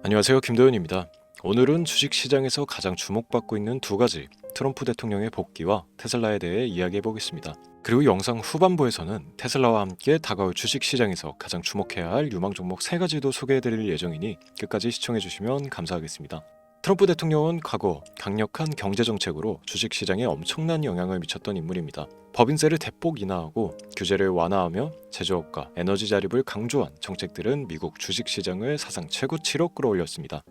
안녕하세요, 김도현입니다. 오늘은 주식시장에서 가장 주목받고 있는 두 가지 트럼프 대통령의 복귀와 테슬라에 대해 이야기해 보겠습니다. 그리고 영상 후반부에서는 테슬라와 함께 다가올 주식시장에서 가장 주목해야 할 유망 종목 세 가지도 소개해 드릴 예정이니 끝까지 시청해 주시면 감사하겠습니다. 트럼프 대통령은 과거 강력한 경제 정책으로 주식시장에 엄청난 영향을 미쳤던 인물입니다. 법인세를 대폭 인하하고 규제를 완화하며 제조업과 에너지 자립을 강조한 정책들은 미국 주식시장을 사상 최고치로 끌어올렸습니다.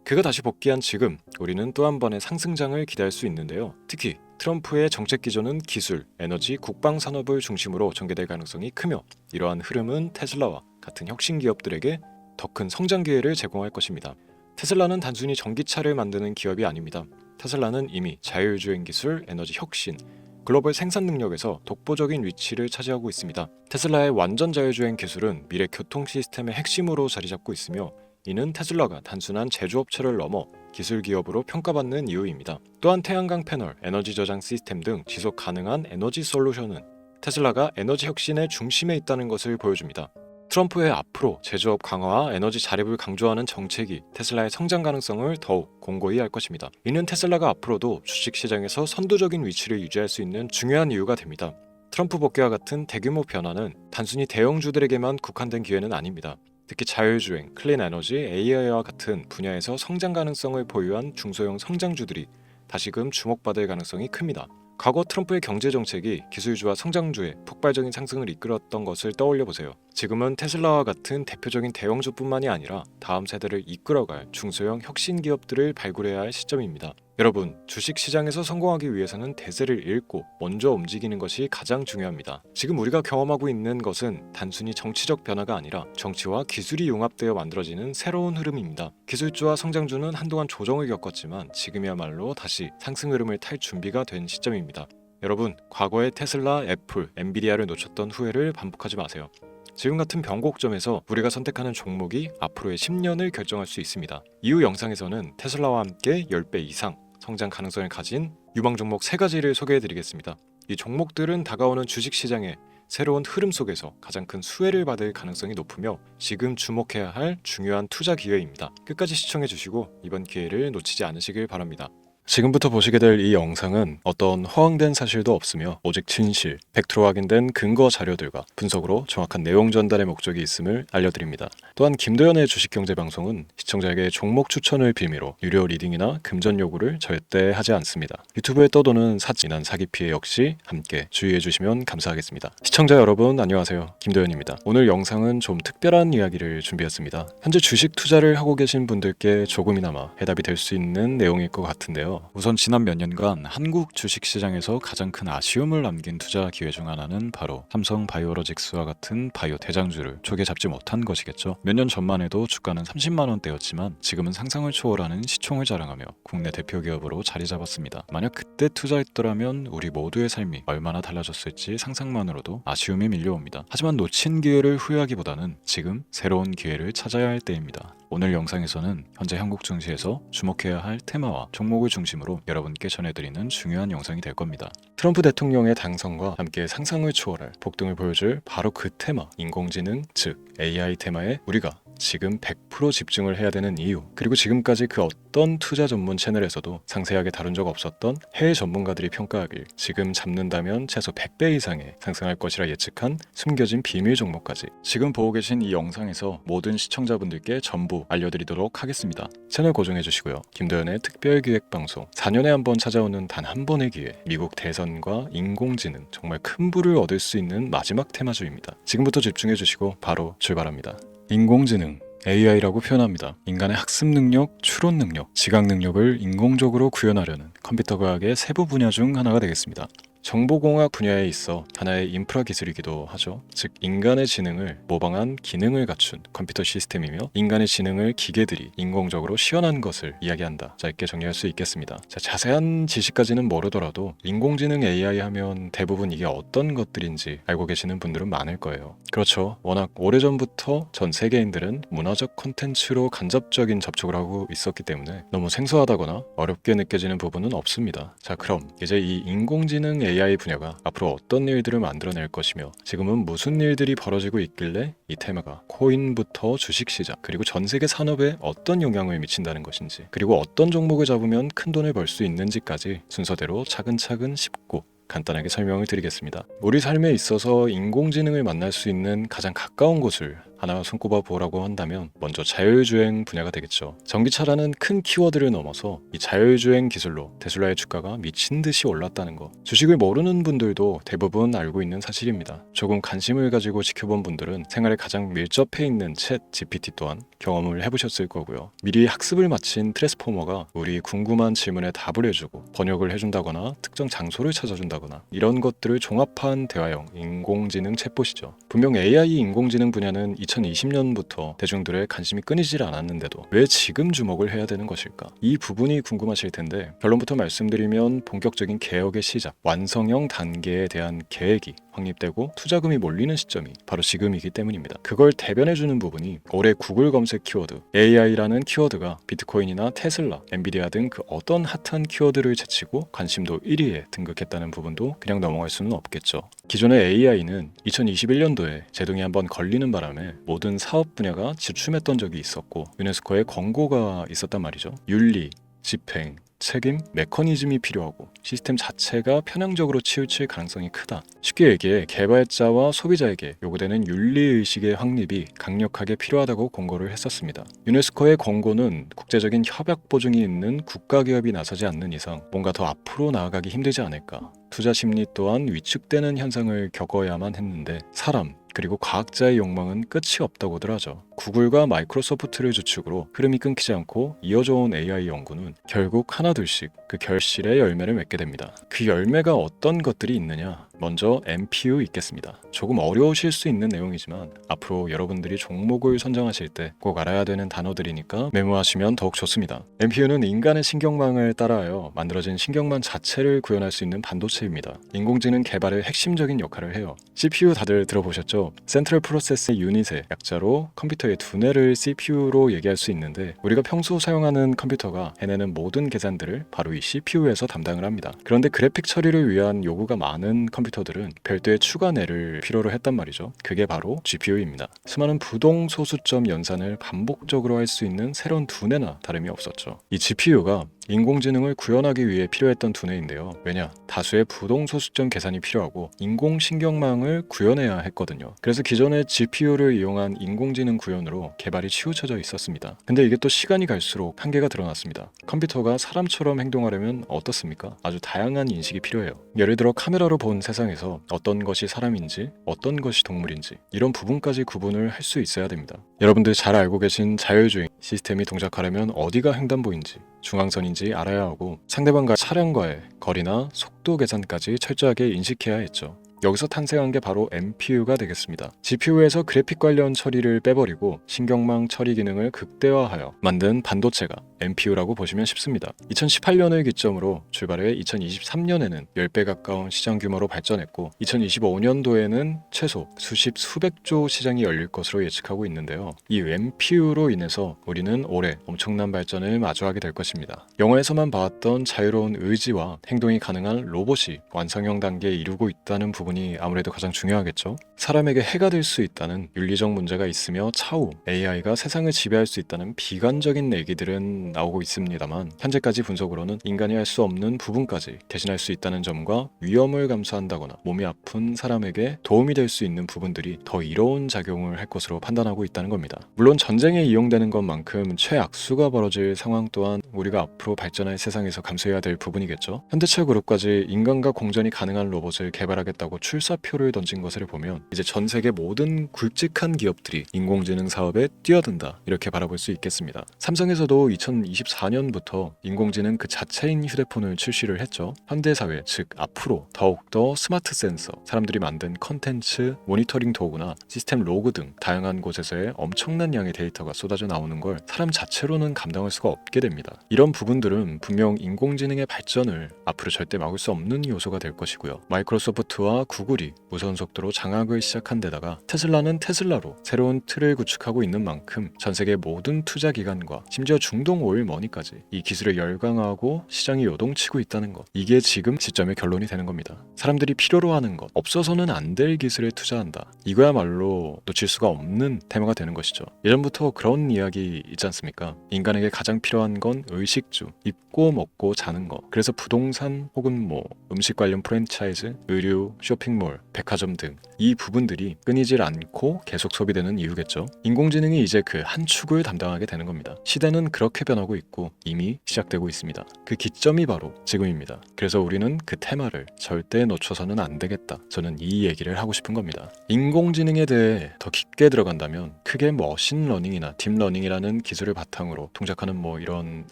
그가 다시 복귀한 지금 우리는 또 한 번의 상승장을 기대할 수 있는데요. 특히 트럼프의 정책 기조는 기술, 에너지, 국방 산업을 중심으로 전개될 가능성이 크며 이러한 흐름은 테슬라와 같은 혁신 기업들에게 더 큰 성장 기회를 제공할 것입니다. 테슬라는 단순히 전기차를 만드는 기업이 아닙니다. 테슬라는 이미 자율주행 기술, 에너지 혁신, 글로벌 생산 능력에서 독보적인 위치를 차지하고 있습니다. 테슬라의 완전 자율주행 기술은 미래 교통 시스템의 핵심으로 자리 잡고 있으며 이는 테슬라가 단순한 제조업체를 넘어 기술 기업으로 평가받는 이유입니다. 또한 태양광 패널, 에너지 저장 시스템 등 지속 가능한 에너지 솔루션은 테슬라가 에너지 혁신의 중심에 있다는 것을 보여줍니다. 트럼프의 앞으로 제조업 강화와 에너지 자립을 강조하는 정책이 테슬라의 성장 가능성을 더욱 공고히 할 것입니다. 이는 테슬라가 앞으로도 주식시장에서 선두적인 위치를 유지할 수 있는 중요한 이유가 됩니다. 트럼프 복귀와 같은 대규모 변화는 단순히 대형주들에게만 국한된 기회는 아닙니다. 특히 자율주행, 클린 에너지, AI와 같은 분야에서 성장 가능성을 보유한 중소형 성장주들이 다시금 주목받을 가능성이 큽니다. 과거 트럼프의 경제 정책이 기술주와 성장주의 폭발적인 상승을 이끌었던 것을 떠올려 보세요. 지금은 테슬라와 같은 대표적인 대형주뿐만이 아니라 다음 세대를 이끌어갈 중소형 혁신 기업들을 발굴해야 할 시점입니다. 여러분, 주식시장에서 성공하기 위해서는 대세를 읽고 먼저 움직이는 것이 가장 중요합니다. 지금 우리가 경험하고 있는 것은 단순히 정치적 변화가 아니라 정치와 기술이 융합되어 만들어지는 새로운 흐름입니다. 기술주와 성장주는 한동안 조정을 겪었지만 지금이야말로 다시 상승 흐름을 탈 준비가 된 시점입니다. 여러분, 과거의 테슬라, 애플, 엔비디아를 놓쳤던 후회를 반복하지 마세요. 지금 같은 변곡점에서 우리가 선택하는 종목이 앞으로의 10년을 결정할 수 있습니다. 이후 영상에서는 테슬라와 함께 10배 이상 성장 가능성을 가진 유망 종목 3가지를 소개해드리겠습니다. 이 종목들은 다가오는 주식시장의 새로운 흐름 속에서 가장 큰 수혜를 받을 가능성이 높으며 지금 주목해야 할 중요한 투자 기회입니다. 끝까지 시청해주시고 이번 기회를 놓치지 않으시길 바랍니다. 지금부터 보시게 될 이 영상은 어떤 허황된 사실도 없으며 오직 진실, 팩트로 확인된 근거 자료들과 분석으로 정확한 내용 전달의 목적이 있음을 알려드립니다. 또한 김도현의 주식경제방송은 시청자에게 종목 추천을 빌미로 유료 리딩이나 금전 요구를 절대 하지 않습니다. 유튜브에 떠도는 사진한 사기 피해 역시 함께 주의해 주시면 감사하겠습니다. 시청자 여러분 안녕하세요. 김도현입니다. 오늘 영상은 좀 특별한 이야기를 준비했습니다. 현재 주식 투자를 하고 계신 분들께 조금이나마 해답이 될 수 있는 내용일 것 같은데요. 우선 지난 몇 년간 한국 주식시장에서 가장 큰 아쉬움을 남긴 투자 기회 중 하나는 바로 삼성 바이오로직스와 같은 바이오 대장주를 초기에 잡지 못한 것이겠죠. 몇 년 전만 해도 주가는 30만 원대였지만 지금은 상상을 초월하는 시총을 자랑하며 국내 대표 기업으로 자리 잡았습니다. 만약 그때 투자했더라면 우리 모두의 삶이 얼마나 달라졌을지 상상만으로도 아쉬움이 밀려옵니다. 하지만 놓친 기회를 후회하기보다는 지금 새로운 기회를 찾아야 할 때입니다. 오늘 영상에서는 현재 한국 증시에서 주목해야 할 테마와 종목을 중심으로 여러분께 전해드리는 중요한 영상이 될 겁니다. 트럼프 대통령의 당선과 함께 상상을 초월할 폭등을 보여줄 바로 그 테마, 인공지능, 즉 AI 테마에 우리가 지금 100% 집중을 해야 되는 이유, 그리고 지금까지 그 어떤 투자 전문 채널에서도 상세하게 다룬 적 없었던 해외 전문가들이 평가하길 지금 잡는다면 최소 100배 이상의 상승할 것이라 예측한 숨겨진 비밀 종목까지 지금 보고 계신 이 영상에서 모든 시청자분들께 전부 알려드리도록 하겠습니다. 채널 고정해 주시고요. 김도현의 특별기획방송 4년에 한 번 찾아오는 단 한 번의 기회, 미국 대선과 인공지능, 정말 큰 부를 얻을 수 있는 마지막 테마주입니다. 지금부터 집중해 주시고 바로 출발합니다. 인공지능, AI라고 표현합니다. 인간의 학습 능력, 추론 능력, 지각 능력을 인공적으로 구현하려는 컴퓨터 과학의 세부 분야 중 하나가 되겠습니다. 정보공학 분야에 있어 하나의 인프라 기술이기도 하죠. 즉 인간의 지능을 모방한 기능을 갖춘 컴퓨터 시스템이며 인간의 지능을 기계들이 인공적으로 시연한 것을 이야기한다. 짧게 정리할 수 있겠습니다. 자세한 지식까지는 모르더라도 인공지능 AI 하면 대부분 이게 어떤 것들인지 알고 계시는 분들은 많을 거예요. 그렇죠. 워낙 오래전부터 전 세계인들은 문화적 콘텐츠로 간접적인 접촉을 하고 있었기 때문에 너무 생소하다거나 어렵게 느껴지는 부분은 없습니다. 자, 그럼 이제 이 인공지능 AI 분야가 앞으로 어떤 일들을 만들어낼 것이며 지금은 무슨 일들이 벌어지고 있길래 이 테마가 코인부터 주식시장 그리고 전 세계 산업에 어떤 영향을 미친다는 것인지, 그리고 어떤 종목을 잡으면 큰 돈을 벌 수 있는지까지 순서대로 차근차근 쉽고 간단하게 설명을 드리겠습니다. 우리 삶에 있어서 인공지능을 만날 수 있는 가장 가까운 곳을 하나 손꼽아 보라고 한다면 먼저 자율주행 분야가 되겠죠. 전기차라는 큰 키워드를 넘어서 이 자율주행 기술로 테슬라의 주가가 미친 듯이 올랐다는 거, 주식을 모르는 분들도 대부분 알고 있는 사실입니다. 조금 관심을 가지고 지켜본 분들은 생활에 가장 밀접해 있는 챗 GPT 또한 경험을 해보셨을 거고요. 미리 학습을 마친 트랜스포머가 우리 궁금한 질문에 답을 해주고 번역을 해준다거나 특정 장소를 찾아준다거나 이런 것들을 종합한 대화형 인공지능 챗봇이죠. 분명 AI 인공지능 분야는 2020년부터 대중들의 관심이 끊이질 않았는데도 왜 지금 주목을 해야 되는 것일까? 이 부분이 궁금하실 텐데, 결론부터 말씀드리면 본격적인 개혁의 시작, 완성형 단계에 대한 계획이 확립되고 투자금이 몰리는 시점이 바로 지금이기 때문입니다. 그걸 대변해주는 부분이 올해 구글 검색 키워드 AI라는 키워드가 비트코인이나 테슬라, 엔비디아 등 그 어떤 핫한 키워드를 제치고 관심도 1위에 등극했다는 부분도 그냥 넘어갈 수는 없겠죠. 기존의 AI는 2021년도에 제동이 한번 걸리는 바람에 모든 사업 분야가 주춤했던 적이 있었고 유네스코의 권고가 있었단 말이죠. 윤리, 집행, 책임, 메커니즘이 필요하고 시스템 자체가 편향적으로 치우칠 가능성이 크다. 쉽게 얘기해 개발자와 소비자에게 요구되는 윤리의식의 확립이 강력하게 필요하다고 권고를 했었습니다. 유네스코의 권고는 국제적인 협약 보증이 있는 국가기업이 나서지 않는 이상 뭔가 더 앞으로 나아가기 힘들지 않을까. 투자 심리 또한 위축되는 현상을 겪어야만 했는데 사람 그리고 과학자의 욕망은 끝이 없다고들 하죠. 구글과 마이크로소프트를 주축으로 흐름이 끊기지 않고 이어져온 AI 연구는 결국 하나둘씩 그 결실의 열매를 맺게 됩니다. 그 열매가 어떤 것들이 있느냐? 먼저 NPU 있겠습니다. 조금 어려우실 수 있는 내용이지만 앞으로 여러분들이 종목을 선정하실 때 꼭 알아야 되는 단어들이니까 메모하시면 더욱 좋습니다. NPU는 인간의 신경망을 따라하여 만들어진 신경망 자체를 구현할 수 있는 반도체입니다. 인공지능 개발의 핵심적인 역할을 해요. CPU 다들 들어보셨죠? 센트럴 프로세스 유닛의 약자로 컴퓨터의 두뇌를 CPU로 얘기할 수 있는데, 우리가 평소 사용하는 컴퓨터가 해내는 모든 계산들을 바로 이 CPU에서 담당을 합니다. 그런데 그래픽 처리를 위한 요구가 많은 컴퓨터들은 별도의 추가뇌를 필요로 했단 말이죠. 그게 바로 GPU입니다. 수많은 부동소수점 연산을 반복적으로 할 수 있는 새로운 두뇌나 다름이 없었죠. 이 GPU가 인공지능을 구현하기 위해 필요했던 두뇌인데요. 왜냐? 다수의 부동소수점 계산이 필요하고 인공신경망을 구현해야 했거든요. 그래서 기존의 GPU를 이용한 인공지능 구현으로 개발이 치우쳐져 있었습니다. 근데 이게 또 시간이 갈수록 한계가 드러났습니다. 컴퓨터가 사람처럼 행동하려면 어떻습니까? 아주 다양한 인식이 필요해요. 예를 들어 카메라로 본 세상에서 어떤 것이 사람인지 어떤 것이 동물인지 이런 부분까지 구분을 할 수 있어야 됩니다. 여러분들 잘 알고 계신 자율주행 시스템이 동작하려면 어디가 횡단보인지 중앙선인지 알아야 하고 상대방과 차량과의 거리나 속도 계산까지 철저하게 인식해야 했죠. 여기서 탄생한 게 바로 NPU가 되겠습니다. GPU에서 그래픽 관련 처리를 빼버리고 신경망 처리 기능을 극대화하여 만든 반도체가 NPU라고 보시면 쉽습니다. 2018년을 기점으로 출발해 2023년에는 10배 가까운 시장 규모로 발전했고 2025년도에는 최소 수백조 시장이 열릴 것으로 예측하고 있는데요. 이 NPU로 인해서 우리는 올해 엄청난 발전을 마주하게 될 것입니다. 영화에서만 봐왔던 자유로운 의지와 행동이 가능한 로봇이 완성형 단계에 이르고 있다는 부분이 아무래도 가장 중요하겠죠. 사람에게 해가 될 수 있다는 윤리적 문제가 있으며 차후 AI가 세상을 지배할 수 있다는 비관적인 얘기들은 나오고 있습니다만 현재까지 분석으로는 인간이 할 수 없는 부분까지 대신할 수 있다는 점과 위험을 감수한다거나 몸이 아픈 사람에게 도움이 될 수 있는 부분들이 더 이로운 작용을 할 것으로 판단하고 있다는 겁니다. 물론 전쟁에 이용되는 것만큼 최악수가 벌어질 상황 또한 우리가 앞으로 발전할 세상에서 감수해야 될 부분이겠죠. 현대차 그룹까지 인간과 공전이 가능한 로봇을 개발하겠다고 출사표를 던진 것을 보면 이제 전 세계 모든 굵직한 기업들이 인공지능 사업에 뛰어든다 이렇게 바라볼 수 있겠습니다. 삼성에서도 2024년부터 인공지능 그 자체인 휴대폰을 출시를 했죠. 현대사회 즉 앞으로 더욱더 스마트 센서, 사람들이 만든 컨텐츠, 모니터링 도구나 시스템 로그 등 다양한 곳에서의 엄청난 양의 데이터가 쏟아져 나오는 걸 사람 자체로는 감당할 수가 없게 됩니다. 이런 부분들은 분명 인공지능의 발전을 앞으로 절대 막을 수 없는 요소가 될 것이고요. 마이크로소프트와 구글이 무선 속도로 장악을 시작한 데다가 테슬라는 테슬라로 새로운 틀을 구축하고 있는 만큼 전 세계 모든 투자 기관과 심지어 중동 오일 머니까지 이 기술에 열광하고 시장이 요동치고 있다는 것, 이게 지금 시점의 결론이 되는 겁니다. 사람들이 필요로 하는 것, 없어서는 안 될 기술에 투자한다. 이거야말로 놓칠 수가 없는 테마가 되는 것이죠. 예전부터 그런 이야기 있지 않습니까? 인간에게 가장 필요한 건 의식주, 입고 먹고 자는 것. 그래서 부동산 혹은 음식 관련 프랜차이즈, 의류, 쇼핑몰, 백화점 등 이 부분들이 끊이질 않고 계속 소비되는 이유겠죠. 인공지능이 이제 그 한 축을 담당하게 되는 겁니다. 시대는 그렇게 변하고 있고 이미 시작되고 있습니다. 그 기점이 바로 지금입니다. 그래서 우리는 그 테마를 절대 놓쳐서는 안 되겠다. 저는 이 얘기를 하고 싶은 겁니다. 인공지능에 대해 더 깊게 들어간다면 크게 머신러닝이나 딥러닝이라는 기술을 바탕으로 동작하는 이런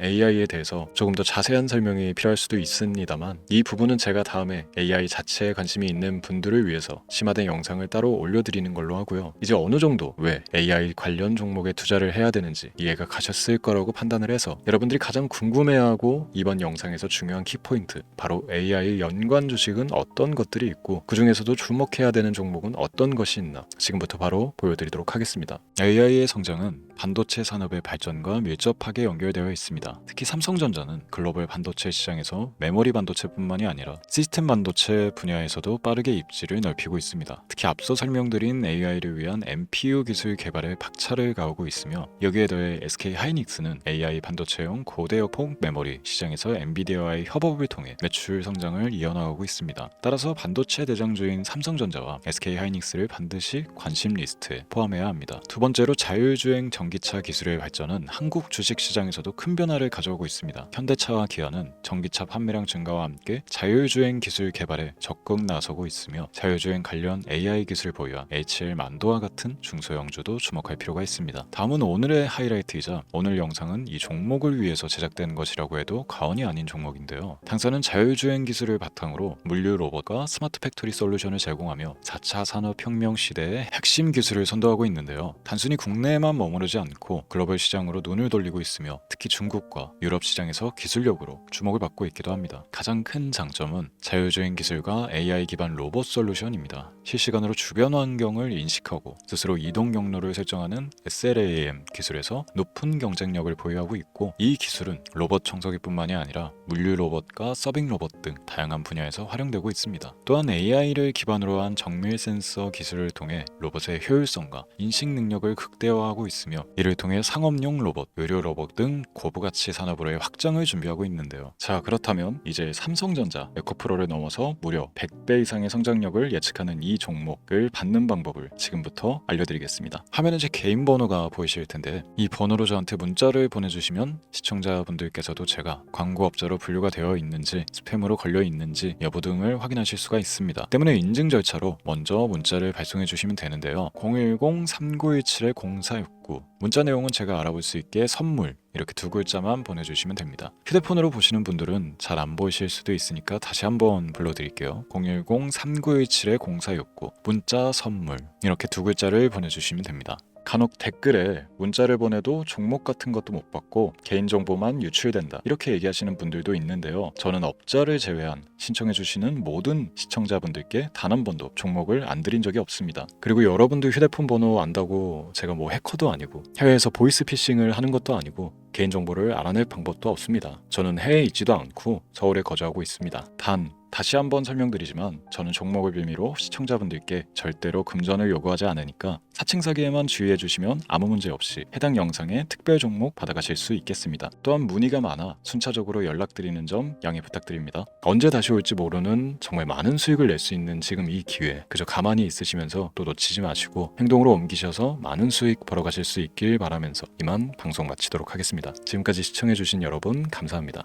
AI에 대해서 조금 더 자세한 설명이 필요할 수도 있습니다만, 이 부분은 제가 다음에 AI 자체에 관심이 있는 분들을 위해서 심화된 영상을 따로 올려드리는 걸로 하고요. 이제 어느 정도 왜 AI 관련 종목에 투자를 해야 되는지 이해가 가셨을 거라고 판단을 해서 여러분들이 가장 궁금해하고 이번 영상에서 중요한 키포인트, 바로 AI 연관 주식은 어떤 것들이 있고 그 중에서도 주목해야 되는 종목은 어떤 것이 있나 지금부터 바로 보여드리도록 하겠습니다. AI의 성장은 반도체 산업의 발전과 밀접하게 연결되어 있습니다. 특히 삼성전자는 글로벌 반도체 시장에서 메모리 반도체뿐만이 아니라 시스템 반도체 분야에서도 빠르게 입지를 넓히고 있습니다. 특히 앞서 설명드린 AI를 위한 NPU 기술 개발에 박차를 가하고 있으며, 여기에 더해 SK 하이닉스는 AI 반도체용 고대역폭 메모리 시장에서 엔비디아와의 협업을 통해 매출 성장을 이어나가고 있습니다. 따라서 반도체 대장주인 삼성전자와 SK 하이닉스를 반드시 관심 리스트에 포함해야 합니다. 두 번째로 자율주행 전기차 기술의 발전은 한국 주식시장에서도 큰 변화를 가져오고 있습니다. 현대차와 기아는 전기차 판매량 증가와 함께 자율주행 기술 개발에 적극 나서고 있으며, 자율주행 관련 AI 기술 보유한 HL만도와 같은 중소형주도 주목할 필요가 있습니다. 다음은 오늘의 하이라이트이자 오늘 영상은 이 종목을 위해서 제작된 것이라고 해도 과언이 아닌 종목인데요. 당사는 자율주행 기술을 바탕으로 물류 로봇과 스마트 팩토리 솔루션을 제공하며 4차 산업혁명 시대의 핵심 기술을 선도하고 있는데요. 단순히 국내에만 머무르지 않고 글로벌 시장으로 눈을 돌리고 있으며, 특히 중국과 유럽 시장에서 기술력으로 주목을 받고 있기도 합니다. 가장 큰 장점은 자율주행 기술과 AI 기반 로봇 솔루션입니다. 실시간으로 주변 환경을 인식하고 스스로 이동 경로를 설정하는 SLAM 기술에서 높은 경쟁력을 보유하고 있고, 이 기술은 로봇 청소기뿐만이 아니라 물류 로봇과 서빙 로봇 등 다양한 분야에서 활용되고 있습니다. 또한 AI를 기반으로 한 정밀 센서 기술을 통해 로봇의 효율성과 인식 능력을 극대화하고 있으며, 이를 통해 상업용 로봇, 의료 로봇 등 고부가치 산업으로의 확장을 준비하고 있는데요. 자, 그렇다면 이제 삼성전자, 에코프로를 넘어서 무려 100배 이상의 성장력을 예측하는 이 종목을 받는 방법을 지금부터 알려드리겠습니다. 화면에 제 개인 번호가 보이실 텐데, 이 번호로 저한테 문자를 보내주시면 시청자분들께서도 제가 광고업자로 분류가 되어 있는지, 스팸으로 걸려 있는지 여부 등을 확인하실 수가 있습니다. 때문에 인증 절차로 먼저 문자를 발송해 주시면 되는데요. 010-3917-0469, 문자 내용은 제가 알아볼 수 있게 선물, 이렇게 두 글자만 보내주시면 됩니다. 휴대폰으로 보시는 분들은 잘 안 보이실 수도 있으니까 다시 한번 불러드릴게요. 010-3917-0469, 문자 선물, 이렇게 두 글자를 보내주시면 됩니다. 간혹 댓글에 문자를 보내도 종목 같은 것도 못 받고 개인정보만 유출된다, 이렇게 얘기하시는 분들도 있는데요. 저는 업자를 제외한 신청해주시는 모든 시청자분들께 단 한 번도 종목을 안 드린 적이 없습니다. 그리고 여러분들 휴대폰 번호 안다고 제가 해커도 아니고 해외에서 보이스피싱을 하는 것도 아니고 개인정보를 알아낼 방법도 없습니다. 저는 해외에 있지도 않고 서울에 거주하고 있습니다. 다시 한번 설명드리지만 저는 종목을 빌미로 시청자분들께 절대로 금전을 요구하지 않으니까 사칭 사기에만 주의해 주시면 아무 문제 없이 해당 영상에 특별 종목 받아가실 수 있겠습니다. 또한 문의가 많아 순차적으로 연락드리는 점 양해 부탁드립니다. 언제 다시 올지 모르는 정말 많은 수익을 낼 수 있는 지금 이 기회, 그저 가만히 있으시면서 또 놓치지 마시고 행동으로 옮기셔서 많은 수익 벌어가실 수 있길 바라면서 이만 방송 마치도록 하겠습니다. 지금까지 시청해 주신 여러분 감사합니다.